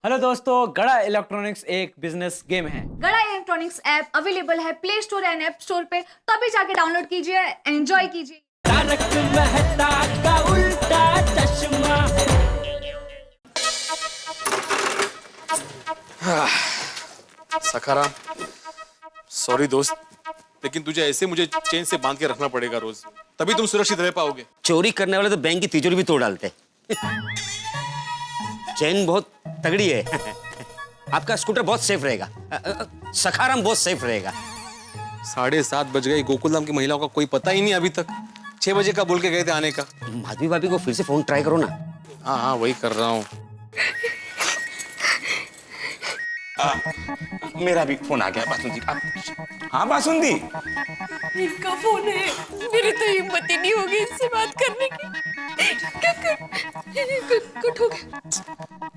Hello दोस्तों, गड़ा electronics एक बिजनेस गेम है। गड़ा इलेक्ट्रॉनिक्स ऐप अवेलेबल है play store and app store पे, तो अभी जाके डाउनलोड कीजिए, एंजॉय कीजिए। तारक मेहता का उल्टा चश्मा। सखाराम, सॉरी दोस्त, लेकिन तुझे ऐसे मुझे चेन से बांध के रखना पड़ेगा रोज, तभी तुम सुरक्षित रह पाओगे। चोरी करने वाले तो बैंक की तिजोरी भी तोड़ डालते। चेन बहुत तगड़ी है। आपका स्कूटर बहुत सेफ रहेगा। सखाराम बहुत सेफ रहेगा। 7:30 बज गए, गोकुलधाम की महिलाओं का कोई पता ही नहीं अभी तक। 6 बजे का बोल के गए थे आने का। माधवी भाभी को फिर से फोन ट्राई करो ना। हाँ, वही कर रहा हूँ। मेरा भी फोन आ गया बासुंदी। हाँ बासुंदी, इनका फोन है, मेरी तो हिम्मत ही नहीं होगी इनसे बात करने की। कट हो गया।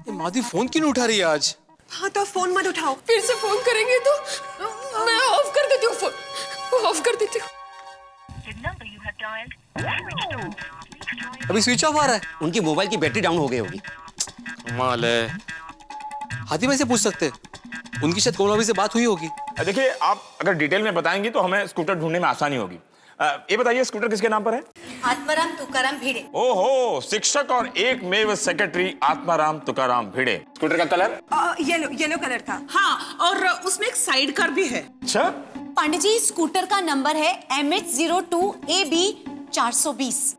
ये माधवी फोन क्यों नहीं उठा रही है आज? हाँ तो फोन मत उठाओ, फिर से फोन करेंगे तो मैं ऑफ कर देती हूँ फोन, ऑफ कर देती हूँ। अभी स्विच ऑफ आ रहा है। उनकी मोबाइल की बैटरी डाउन हो गई होगी। कमाल है। हाथी भाई से पूछ सकते हैं, उनकी शायद कोमल भाभी से बात हुई होगी। देखिए आप अगर डिटेल में बताएंगे तो हमें स्कूटर ढूंढने में आसानी होगी। ये बताइए स्कूटर किसके नाम पर है? आत्माराम तुकाराम भिड़े। ओहो, शिक्षक और एक मेव सेक्रेटरी आत्माराम तुकाराम भिड़े। स्कूटर का कलर? येलो कलर था। हाँ, और उसमें एक साइड कार भी है। अच्छा, पांडे जी, स्कूटर का नंबर है MH02AB420।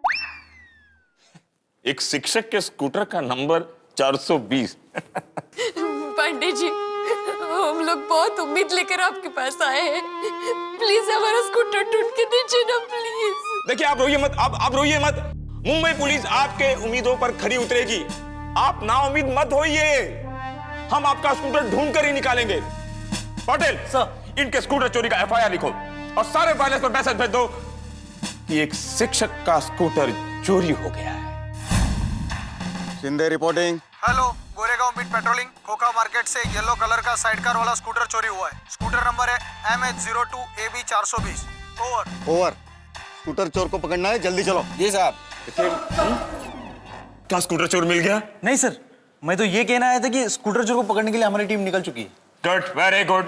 एक शिक्षक के स्कूटर का नंबर 420। पांडे जी, हम लोग बहुत उम्मीद लेकर आपके पास आए हैं, प्लीज हमारा स्कूटर ढूंढ के दीजिए ना प्लीज। देखिए आप रोइए मत, आप रोइए मत। मुंबई पुलिस आपके उम्मीदों पर खरी उतरेगी। आप नाउम्मीद मत होइए, हम आपका स्कूटर ढूंढ कर ही निकालेंगे। पटेल सर, इनके स्कूटर चोरी का FIR लिखो और सारे फाइलें पर मैसेज भेज दो कि एक शिक्षक का स्कूटर चोरी हो गया है। Shinde reporting. Hello, Goregaon mid patrolling, खोखा मार्केट से येलो कलर का साइडकार वाला स्कूटर चोरी हुआ है। स्कूटर नंबर है MH02AB420। ओवर। ओवर। स्कूटर चोर को पकड़ना है, जल्दी चलो। जी साहब। क्या स्कूटर चोर मिल गया? नहीं सर, मैं तो ये कहना आया था कि स्कूटर चोर को पकड़ने के लिए हमारी टीम निकल चुकी है। Good, very good.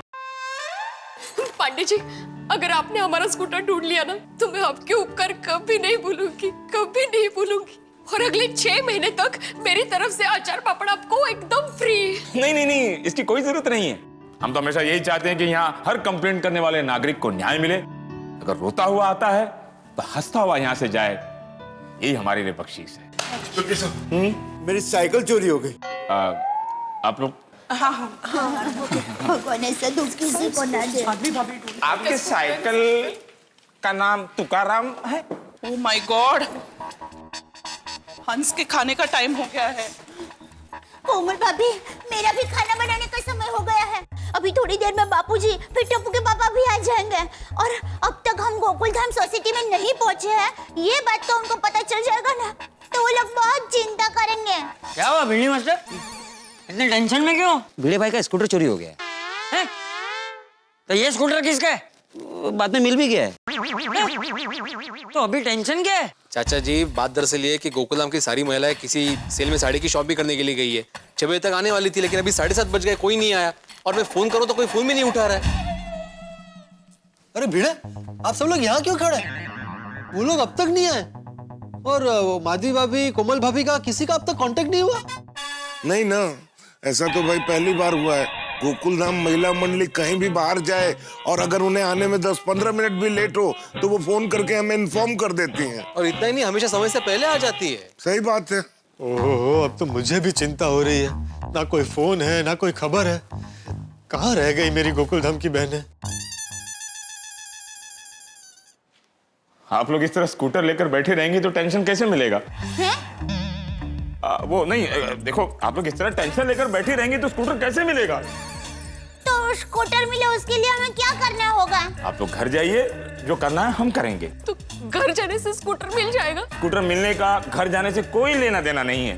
Pandey ji, अगर आपने हमारा स्कूटर ढूंढ लिया ना, तो मैं आपके उपकार कभी नहीं भूलूंगी, कभी नहीं भूलूंगी। और अगले 6 महीने तक मेरी तरफ से अचार पापड़ आपको एकदम फ्री। नहीं, इसकी कोई जरूरत नहीं है। हम तो हमेशा यही चाहते हैं कि यहाँ हर कंप्लेंट करने वाले नागरिक को न्याय मिले। अगर रोता हुआ आता है तो हंसता हुआ यहाँ से जाए, यही हमारी लिए बख्शीश है। मेरी साइकिल चोरी हो गई। आप लोग भगवान ऐसा दुख किसी को ना दे। आपके साइकिल का नाम तुकाराम है? ओह माय गॉड, हंस के खाने का टाइम हो गया है। कोमल भाभी, मेरा भी खाना बनाने का समय हो गया है। अभी थोड़ी देर में बापूजी फिर टप्पू के पापा भी आ जाएंगे, और अब तक हम गोकुलधाम सोसाइटी में नहीं पहुंचे हैं, ये बात तो उनको पता चल जाएगा ना, तो वो लोग बहुत चिंता करेंगे। क्या हुआ भिड़ी मास्टर, इतने टेंशन में क्यों? भिड़े भाई का स्कूटर चोरी हो गया है। तो ये स्कूटर किसका है? बाद में मिल भी गया है। तो अभी टेंशन क्या है? चाचा जी, बात दरअसल ये है कि गोकुलधाम की सारी महिलाएं किसी सेल में साड़ी की शॉप भी करने के लिए गई है। 6 बजे तक आने वाली थी, लेकिन अभी 7:30 बज गए, कोई नहीं आया। और मैं फोन करूं तो कोई फोन भी नहीं उठा रहा है। अरे भिड़े, आप सब लोग यहाँ क्यों खड़े? वो लोग अब तक नहीं आए, और माधवी भाभी, कोमल भाभी का किसी का अब तक कांटेक्ट नहीं हुआ। नहीं ना, ऐसा तो भाई पहली बार हुआ है। गोकुलधाम महिला मंडली कहीं भी बाहर जाए और अगर उन्हें आने में 10-15 मिनट भी लेट हो तो वो फोन करके हमें इन्फॉर्म कर देती हैं। और इतना ही नहीं, हमेशा समय से पहले आ जाती है। सही बात है। ओहो, अब तो मुझे भी चिंता हो रही है। ना कोई फोन है, ना कोई खबर है। कहाँ रह गई मेरी गोकुलधाम की बहनें? आप लोग इस तरह स्कूटर लेकर बैठे रहेंगे तो टेंशन कैसे मिलेगा? वो नहीं, देखो आप लोग इस तरह टेंशन लेकर बैठे रहेंगे तो स्कूटर कैसे मिलेगा? तो स्कूटर मिले उसके लिए हमें क्या करना होगा? आप लोग घर जाइए, जो करना है हम करेंगे। तो घर जाने से स्कूटर मिल जाएगा? स्कूटर मिलने का घर जाने से कोई लेना देना नहीं है।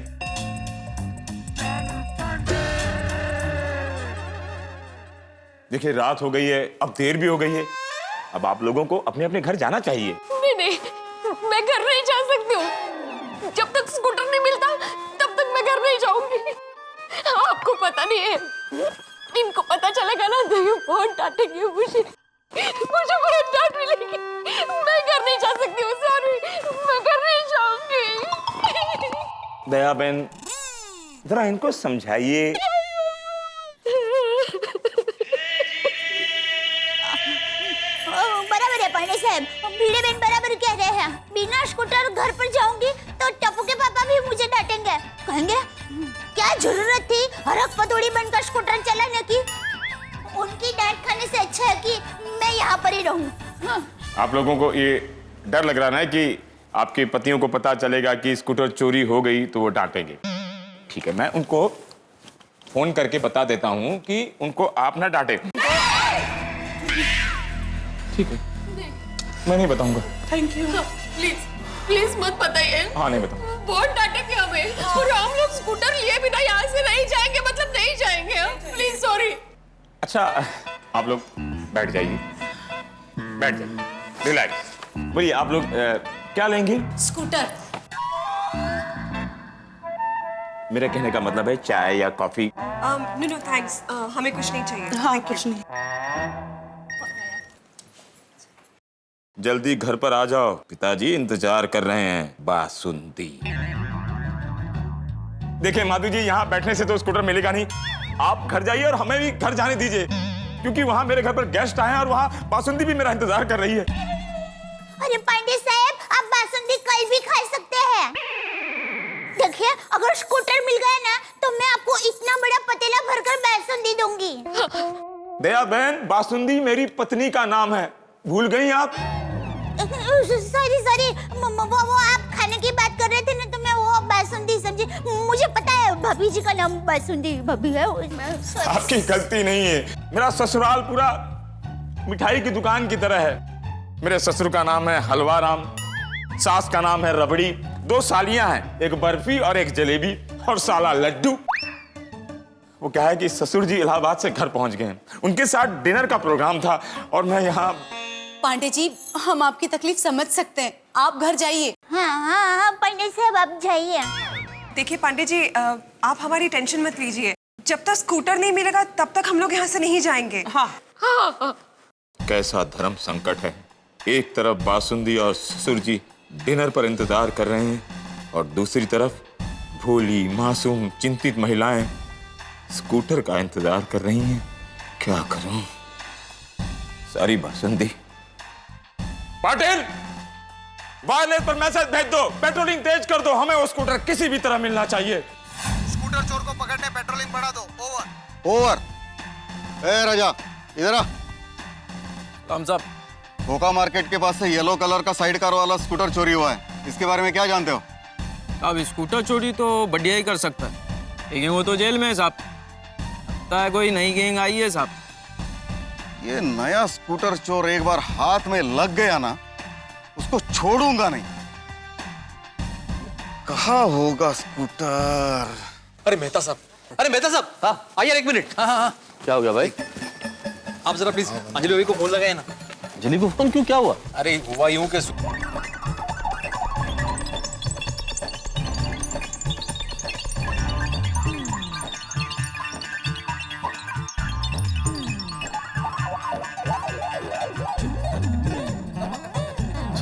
देखिए रात हो गई है, अब देर भी हो गई है, अब आप लोगों को अपने अपने घर जाना चाहिए। नहीं, मैं घर नहीं जा सकती हूँ। जब तक स्कूटर नहीं मिलता तब तक मैं घर नहीं जाऊंगी। आपको पता नहीं है। इनको पता चलेगा ना तो ये बहुत डांटेंगे मुझे बहुत डांट मिलेगी। मैं घर नहीं जा सकती हूँ, सॉरी, मैं घर नहीं जाऊंगी। दया बहन, जरा इनको समझाइए। बराबर है पांडे साहब, भिड़े बहन बराबर कह रहे हैं। बिना स्कूटर घर पर जाऊंगी तो टप्पू के पापा भी मुझे डांटेंगे, कहेंगे क्या जरूरत थी हरक पतोड़ी बनकर स्कूटर चलाने की। उनकी डांट खाने से अच्छा है कि मैं यहाँ पर ही रहूं। हाँ। आप लोगों को ये डर लग रहा है कि आपके पतियों को पता चलेगा कि स्कूटर चोरी हो गई तो वो डांटेंगे। ठीक है, मैं उनको फोन करके बता देता हूँ कि उनको आप ना डांटे। ठीक है, मैं नहीं बताऊंगा। Thank you. प्लीज प्लीज मत बताइए। हाँ, नहीं बताऊंगा। बहुत डांटेंगे हमें और हम लोग स्कूटर लिए बिना यहाँ से नहीं जाएंगे, मतलब नहीं जाएंगे। Please sorry. अच्छा, आप लोग बैठ जाइए, बैठ जाइए, रिलैक्स। बोलिए आप लोग क्या लेंगे? स्कूटर। मेरे कहने का मतलब है चाय या कॉफी? नो थैंक्स, हमें कुछ नहीं चाहिए। हाँ, कुछ नहीं। जल्दी घर पर आ जाओ, पिताजी इंतजार कर रहे हैं। बासुंदी। देखिए माधु जी, यहाँ बैठने से तो स्कूटर मिलेगा नहीं। आप घर जाइए और हमें भी घर जाने दीजिए, क्योंकि वहाँ मेरे घर पर गेस्ट आए हैं और वहाँ बासुंदी भी मेरा इंतजार कर रही है। अरे पांडे साहब, आप बासुंदी कल भी खा सकते हैं। देखिए, अगर स्कूटर मिल गया ना तो मैं आपको इतना बड़ा पतीला भरकर बासुंदी दूंगी। दया बहन, बासुंदी मेरी पत्नी का नाम है, भूल गई आप? सॉरी, वो आप खाने की बात कर रहे थे ना तो मैं वो बासुंदी समझी। मुझे पता है भाभी जी का नाम बासुंदी भाभी है। आपकी गलती नहीं है। मेरा ससुराल पूरा मिठाई की दुकान की तरह है। मेरे ससुर का नाम है हलवा राम, सास का नाम है रबड़ी, 2 सालियां हैं, एक बर्फी और एक जलेबी और साला लड्डू। वो क्या है कि ससुर जी इलाहाबाद से घर पहुंच गए हैं, उनके साथ डिनर का प्रोग्राम था और मैं यहाँ। पांडे जी, हम आपकी तकलीफ समझ सकते हैं, आप घर जाइए। हाँ, पांडे साहब आप जाइए। देखिए पांडे जी, आप हमारी टेंशन मत लीजिए। जब तक स्कूटर नहीं मिलेगा तब तक हम लोग यहाँ से नहीं जाएंगे। हाँ। कैसा धर्म संकट है। एक तरफ बासुंदी और ससुर जी डिनर पर इंतजार कर रहे हैं और दूसरी तरफ भोली मासूम चिंतित महिलाएं स्कूटर का इंतजार कर रही हैं। क्या करूं? सारी बासुंदी। पाटिल, वायरलेस पर मैसेज भेज दो, पेट्रोलिंग तेज कर दो, हमें वो स्कूटर किसी भी तरह मिलना चाहिए। स्कूटर चोर को पकड़ने पेट्रोलिंग बढ़ा दो। ओवर। ए राजा, इधर आ। हम साहब, खोका मार्केट के पास से येलो कलर का साइड कार वाला स्कूटर चोरी हुआ है, इसके बारे में क्या जानते हो? अब स्कूटर चोरी तो बढ़िया ही कर सकता है, लेकिन वो तो जेल में है साहब। लगता है कोई नई गैंग आई है साहब। ये नया स्कूटर चोर एक बार हाथ में लग गया ना, उसको छोड़ूंगा नहीं। कहाँ होगा स्कूटर? अरे मेहता साहब, हाँ आइए 1 मिनट। हाँ। क्या हो गया भाई? आप जरा प्लीज अंजलि भाभी को फोन लगाए ना। अंजलि को फोन क्यों, क्या हुआ? अरे हुआ यूं के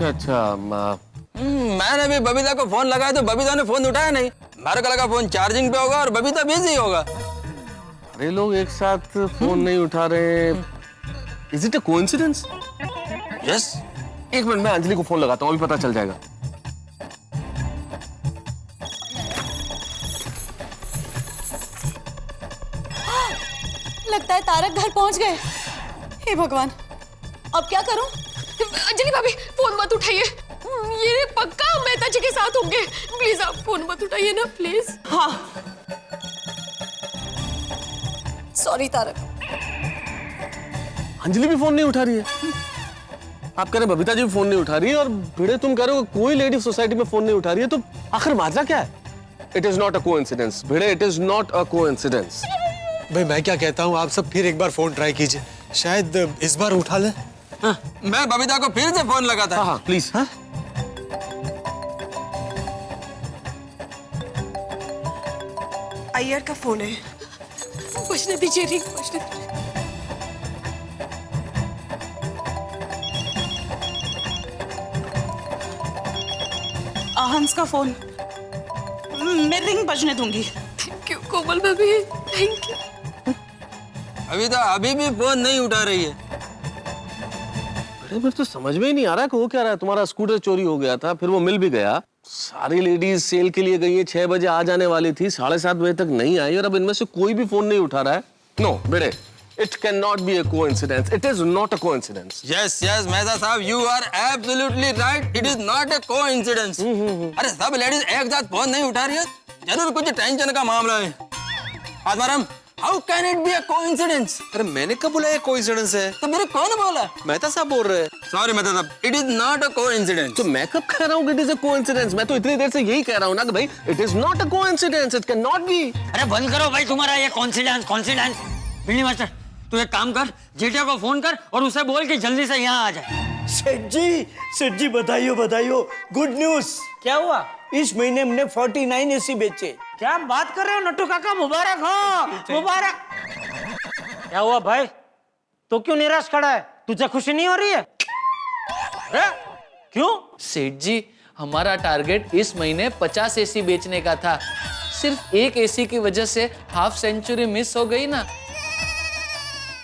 अच्छा, मैंने भी बबीता को फोन लगाया तो बबीता ने फोन उठाया नहीं। मेरे को लगा फोन चार्जिंग पे होगा और बबीता बिजी होगा। अरे लोग एक साथ फोन नहीं उठा रहे, is it a coincidence? Yes. 1 minute, मैं अंजलि को फोन लगाता हूँ, अभी पता चल जाएगा। लगता है तारक घर पहुंच गए। हे भगवान, अब क्या करूं? अंजलि भाभी फोन मत उठाइए, ये पक्का मेहता जी के साथ होंगे। प्लीज आप फोन मत उठाइए ना, प्लीज। हाँ, सॉरी तारक। अंजलि भी फोन नहीं उठा रही है। आप कह रहे बबीता जी भी फोन नहीं उठा रही है और भिड़े तुम कह रहे हो कोई लेडी सोसाइटी में फोन नहीं उठा रही है, तो आखिर माजरा क्या है? It is not a coincidence Bhide, it is not a coincidence. भाई मैं क्या कहता हूँ, आप सब फिर एक बार फोन ट्राई कीजिए, शायद इस बार उठा ले। हाँ, मैं बबीता को फिर से फोन लगाता। हाँ प्लीज। हाँ अय्यर का फोन है। बजने दीजिए, रिंग बजने दीजिए। हंस का फोन, मैं रिंग बजने दूंगी। थैंक यू कोमल भाभी, थैंक यू। अभी भी फोन नहीं उठा रही है। अरे मेरे तो समझ में ही नहीं आ रहा कि वो क्या रहा है। तुम्हारा स्कूटर चोरी हो गया था, फिर वो मिल भी गया। सारी लेडीज सेल के लिए गई है, 6 बजे आ जाने वाली थी, 7:30 बजे तक नहीं आई, और अब इनमें से कोई भी फोन नहीं उठा रहा है। नो बेटे, it cannot be a coincidence. It is not a coincidence. Yes, Mehta साहब, you are absolutely right. It is not a coincidence. अरे सब लेडीज एक साथ फोन नहीं उठा रही है, जरूर कुछ टेंशन का मामला है। Atmaram, how can it be a coincidence? अरे मैंने कब बोला ये कोइंसिडेंस है? तो मेरे कौन बोला? मेहता साहब बोल रहे हैं। Sorry मेहता साहब, it is not a coincidence. तो मैं कब कह रहा हूँ कि it is a coincidence? मैं तो इतनी देर से यही कह रहा हूँ ना कि भाई it is not a coincidence. It cannot be. अरे बंद करो भाई तुम्हारा ये कॉन्सिडेंस। बिल्ली मास्टर, तू एक काम कर, जेठिया को फोन कर और उसे बोल कि जल्दी से यहाँ आ जाए। सेठ जी बधाइयो, गुड न्यूज। क्या हुआ? इस महीने हमने 49 एसी बेचे। क्या बात कर रहे हो नट्टू काका, मुबारक हो, मुबारक। क्या हुआ भाई, तो क्यों निराश खड़ा है? तुझे खुशी नहीं हो रही है? अरे क्यों? सेठ जी, हमारा टारगेट इस महीने 50 एसी बेचने का था। सिर्फ एक एसी की वजह से हाफ सेंचुरी मिस हो गई ना।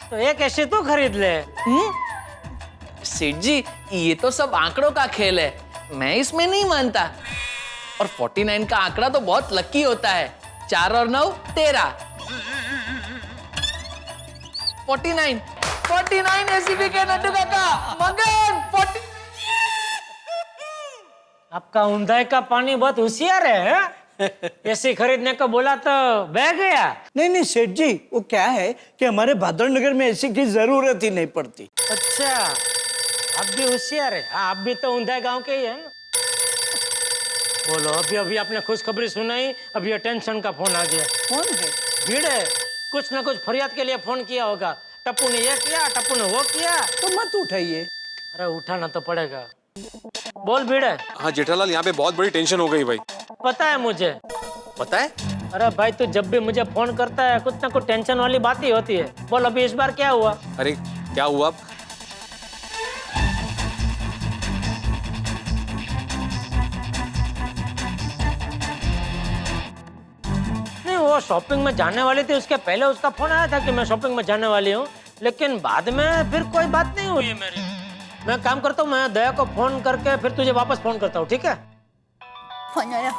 तो एक एसी तो खरीद ले। सेठ जी, ये तो सब आंकड़ों का खेल है, मैं इसमें नहीं मानता। और 49 का आंकड़ा तो बहुत लकी होता है। 4 और 9 13। 49 एसी बिके नट्टू काका, मगन 40। आपका उंधाई का पानी बहुत होशियार है। एसी खरीदने को बोला तो बह गया। नहीं सेठ जी, वो क्या है कि हमारे भादर नगर में एसी की जरूरत ही नहीं पड़ती। अच्छा, आप भी होशियार है। आप भी तो उंधाई गांव के ही है ना। बोलो, अभी आपने खुशखबरी सुनाई, अभी टेंशन का फोन आ गया। कौन है? भीड़ है, कुछ ना कुछ फरियाद के लिए फोन किया होगा। टप्पू ने ये किया, टप्पू ने वो किया। तो मत उठाइए। अरे उठाना तो पड़ेगा। बोल भीड़ है। हाँ जेठालाल, यहाँ पे बहुत बड़ी टेंशन हो गई भाई। पता है मुझे। पता है? अरे भाई, तू जब भी मुझे फोन करता है कुछ ना कुछ टेंशन वाली बात ही होती है। बोल अभी इस बार क्या हुआ? अरे क्या हुआ? नहीं, वो शॉपिंग में जाने वाली थी, उसके पहले उसका फोन आया था कि मैं शॉपिंग में जाने वाली हूँ, लेकिन बाद में फिर कोई बात नहीं हुई मेरी। मैं काम करता हूँ, मैं दया को फोन करके फिर तुझे वापस फोन करता हूँ, ठीक है? फोन आया।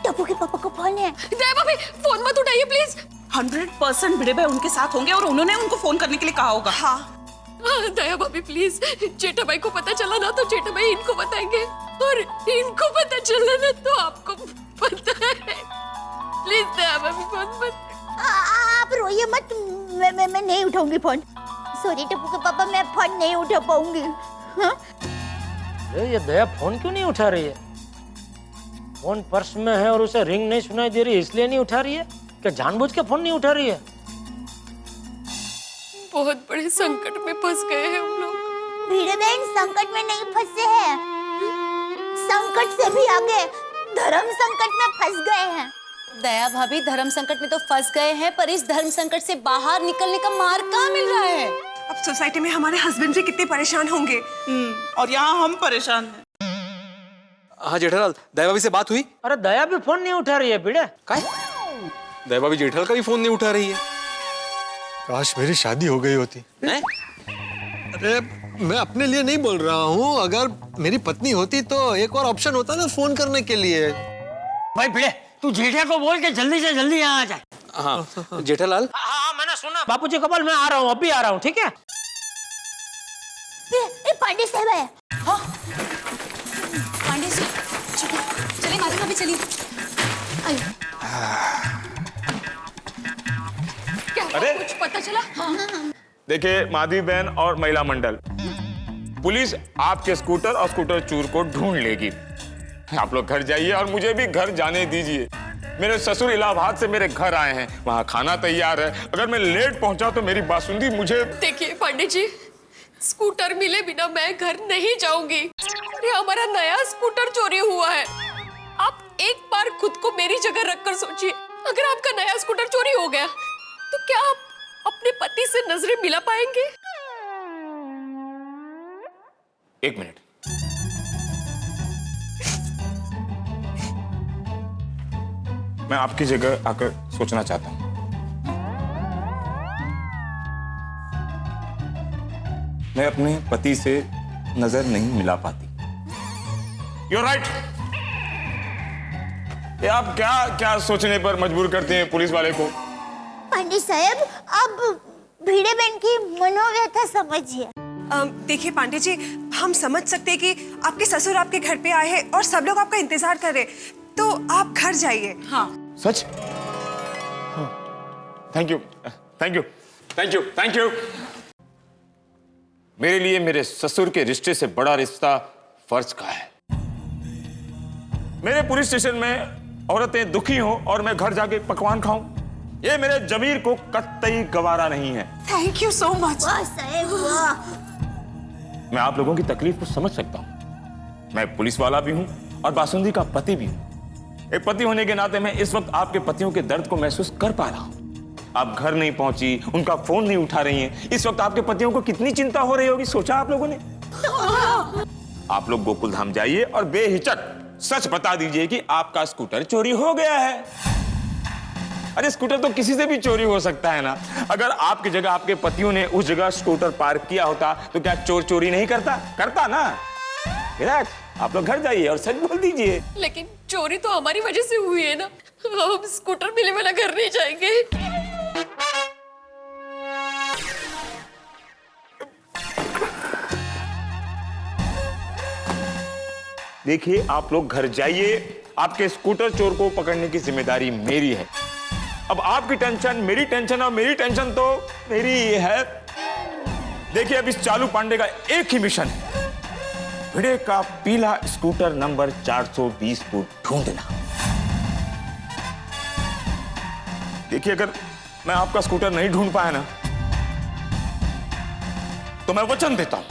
टप्पू के पापा को फोन है। दया भाभी, फोन मत उठाइए प्लीज। 100% भिड़े भाई उनके साथ होंगे और उन्होंने उनको फोन करने के लिए कहा होगा। हाँ दया भाभी प्लीज, जेठा भाई को पता चला ना तो जेठा भाई इनको बताएंगे, और इनको पता चला ना तो आपको पता है। प्लीज दया भाभी फोन मत। आप रोइए मत, मैं नहीं उठाऊंगी फोन। सॉरी टप्पू के पापा, मैं फोन नहीं उठा पाऊंगी। हाँ? ये दया फोन क्यों नहीं उठा रही है? फोन पर्स में है और उसे रिंग नहीं सुनाई दे रही, इसलिए नहीं उठा रही है? क्या जानबूझ के फोन नहीं उठा रही है? बहुत बड़े संकट में फंस गए हैं हम लोग। भीड़े बहन संकट में नहीं फंसे हैं, संकट से भी आगे धर्म संकट में फंस गए हैं। दया भाभी, धर्म संकट में तो फंस गए हैं, पर इस धर्म संकट से बाहर निकलने का मार्ग कहाँ मिल रहा है? अब सोसाइटी में हमारे हस्बैंड भी कितने परेशान होंगे। और यहाँ हम परेशान हैं। हाँ जेठालाल, दया भाभी से बात हुई? अरे दया भी फोन नहीं उठा रही है भिड़े। दया भाभी जेठालाल का भी फोन नहीं उठा रही है। काश मेरी शादी हो गई होती। अरे मैं अपने लिए नहीं बोल रहा हूँ, अगर मेरी पत्नी होती तो एक और ऑप्शन होता ना फोन करने के लिए। भाई भिड़े, तू जेठिया को बोल के जल्दी से जल्दी यहाँ आ जाए। हाँ जेठालाल। हाँ मैंने सुना। बापूजी को बोल मैं आ रहा हूँ, अभी आ रहा हूँ, ठीक है? ये पांडे साहब है। हाँ पांडे जी, चलिए माता भाभी चलिए। क्या अरे? कुछ पता चला? देखिए माधवी बहन और महिला मंडल, पुलिस आपके स्कूटर और स्कूटर चोर को ढूंढ लेगी। आप लोग घर जाइए और मुझे भी घर जाने दीजिए। मेरे ससुर इलाहाबाद से मेरे घर आए हैं, वहाँ खाना तैयार है। अगर मैं लेट पहुंचा तो मेरी बासुंदी मुझे। देखिए पांडे जी, स्कूटर मिले बिना मैं घर नहीं जाऊंगी। अरे हमारा नया स्कूटर चोरी हुआ है। आप एक बार खुद को मेरी जगह रखकर सोचिए, अगर आपका नया स्कूटर चोरी हो गया तो क्या आप अपने पति से नजरें मिला पाएंगे? एक मिनट, मैं आपकी जगह आकर सोचना चाहता हूं। मैं अपने पति से नजर नहीं मिला पाती। You're right। ये आप क्या क्या सोचने पर मजबूर करते हैं पुलिस वाले को? पांडे साहब, अब भिड़े बहन की मनोव्यथा समझिए। देखिए पांडे जी, हम समझ सकते हैं कि आपके ससुर आपके घर पे आए हैं और सब लोग आपका इंतजार कर रहे हैं, तो आप घर जाइए। हाँ सच? Thank you, thank you, thank you, thank you. मेरे लिए मेरे ससुर के रिश्ते से बड़ा रिश्ता फर्ज का है। मेरे पुलिस स्टेशन में औरतें दुखी हो और मैं घर जाके पकवान खाऊं, ये मेरे जमीर को कतई गवारा नहीं है। Thank you so much. वाह साहब वाह। मैं आप लोगों की तकलीफ को समझ सकता हूं। मैं पुलिस वाला भी हूं और बासुंदी का पति भी हूं। एक पति होने के नाते मैं इस वक्त आपके पतियों के दर्द को महसूस कर पा रहा हूं। आप घर नहीं पहुंची, उनका फोन नहीं उठा रही हैं। इस वक्त आपके पतियों को कितनी चिंता हो रही होगी, सोचा आप लोगों ने? आप लोग गोकुल धाम जाइए और बेहिचक सच बता दीजिए कि आपका स्कूटर चोरी हो गया है। अरे स्कूटर तो किसी से भी चोरी हो सकता है ना। अगर आपकी जगह आपके पतियों ने उस जगह स्कूटर पार्क किया होता तो क्या चोर चोरी नहीं करता ना। विराट, आप लोग घर जाइए और सच बोल दीजिए। लेकिन चोरी तो हमारी वजह से हुई है ना, हम स्कूटर मिले बिना घर नहीं जाएंगे। देखिए, आप लोग घर जाइए, आपके स्कूटर चोर को पकड़ने की जिम्मेदारी मेरी है। अब आपकी टेंशन मेरी टेंशन और मेरी टेंशन तो मेरी ही है। देखिए, अब इस चालू पांडे का एक ही मिशन है, भिड़े का पीला स्कूटर नंबर 420 को ढूंढना। देखिए, अगर मैं आपका स्कूटर नहीं ढूंढ पाया ना तो मैं वचन देता हूं,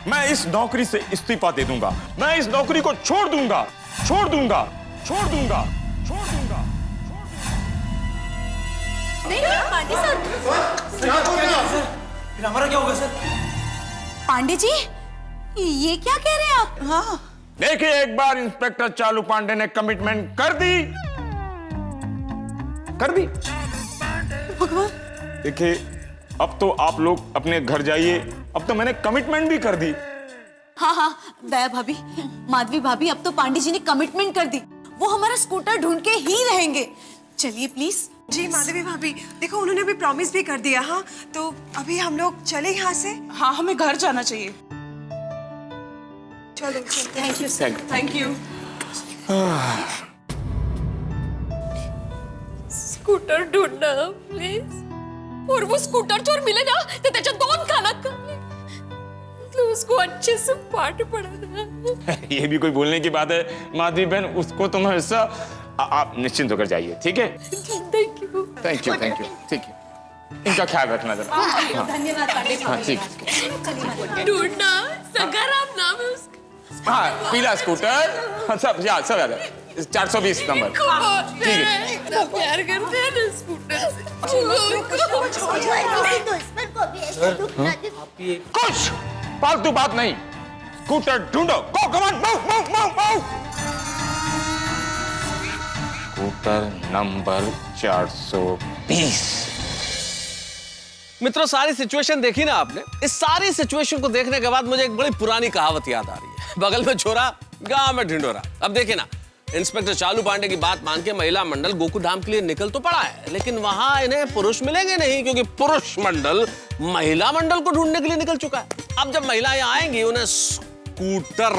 मैं इस नौकरी से इस्तीफा दे दूंगा। मैं इस नौकरी को छोड़ दूंगा, छोड़ दूंगा, छोड़ दूंगा, छोड़ दूंगा। नहीं पांडे सर, फिर हमारा क्या होगा सर? पांडे जी ये क्या कह रहे हैं आप? हाँ देखिए, एक बार इंस्पेक्टर चालू पांडे ने कमिटमेंट कर दी। भगवान। देखिए, अब तो आप लोग अपने घर जाइए। अब तो मैंने कमिटमेंट भी कर दी। हाँ दया भाभी, माधवी भाभी, अब तो पांडे जी ने कमिटमेंट कर दी, वो हमारा स्कूटर ढूंढ के ही रहेंगे। चलिए प्लीज। जी माधवी भाभी, देखो उन्होंने भी प्रॉमिस भी कर दिया। हाँ, तो अभी हम लोग चले यहाँ से। हाँ, हमें घर जाना चाहिए। चलो। Thank you sir. Thank you. Scooter ढूंढना प्लीज, और वो स्कूटर चोर मिले ना तो त्याच्यात 2 कानात तो उसको अच्छे से पाठ पढ़ाना। ये भी कोई बोलने की बात है माधवी बहन, उसको तो मैं ऐसा। आप निश्चिंत होकर जाइए, ठीक है? Thank you, thank you, thank you. ठीक है, इनका ख्याल रखना जरा। हाँ। धन्यवाद पांडे जी। हाँ, ठीक। ढूंढना सकाराम नाम है उसका। हाँ, पीला स्कूटर। हाँ, सब याद है। 420 नंबर। ठीक है। इतना प्यार करते हैं ना स्कूटर से। दुश्मन को भी ऐसा दुख ना दे। कुछ फालतू बात नहीं, स्कूटर ढूंढो। Go, come on, move. Scooter number 420। मित्रों, सारी सिचुएशन देखी ना आपने। इस सारी सिचुएशन को देखने के बाद मुझे एक बड़ी पुरानी कहावत याद आ रही है, बगल में छोरा गांव में ढिंडोरा। अब देखिए ना, इंस्पेक्टर चालू पांडे की बात मान के महिला मंडल गोकुल धाम के लिए निकल तो पड़ा है, लेकिन वहां इन्हें पुरुष मिलेंगे नहीं, क्योंकि पुरुष मंडल महिला मंडल को ढूंढने के लिए निकल चुका है। अब जब महिलाएं आएंगी उन्हें स्कूटर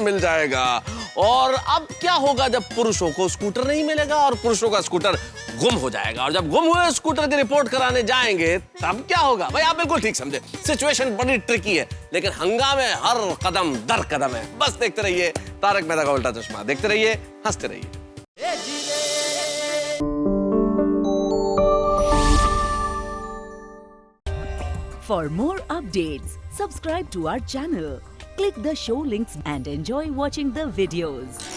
मिल जाएगा। और अब क्या होगा जब पुरुषों को स्कूटर नहीं मिलेगा और पुरुषों का स्कूटर गुम हो जाएगा, और जब गुम हुए स्कूटर की रिपोर्ट कराने जाएंगे तब क्या होगा? भाई आप बिल्कुल ठीक समझे, सिचुएशन बड़ी ट्रिकी है, लेकिन हंगामे हर कदम दर कदम है। बस देखते रहिए तारक मेहता का उल्टा चश्मा, देखते रहिए, हंसते रहिए। For more updates, subscribe to our channel, click the show links and enjoy watching the videos.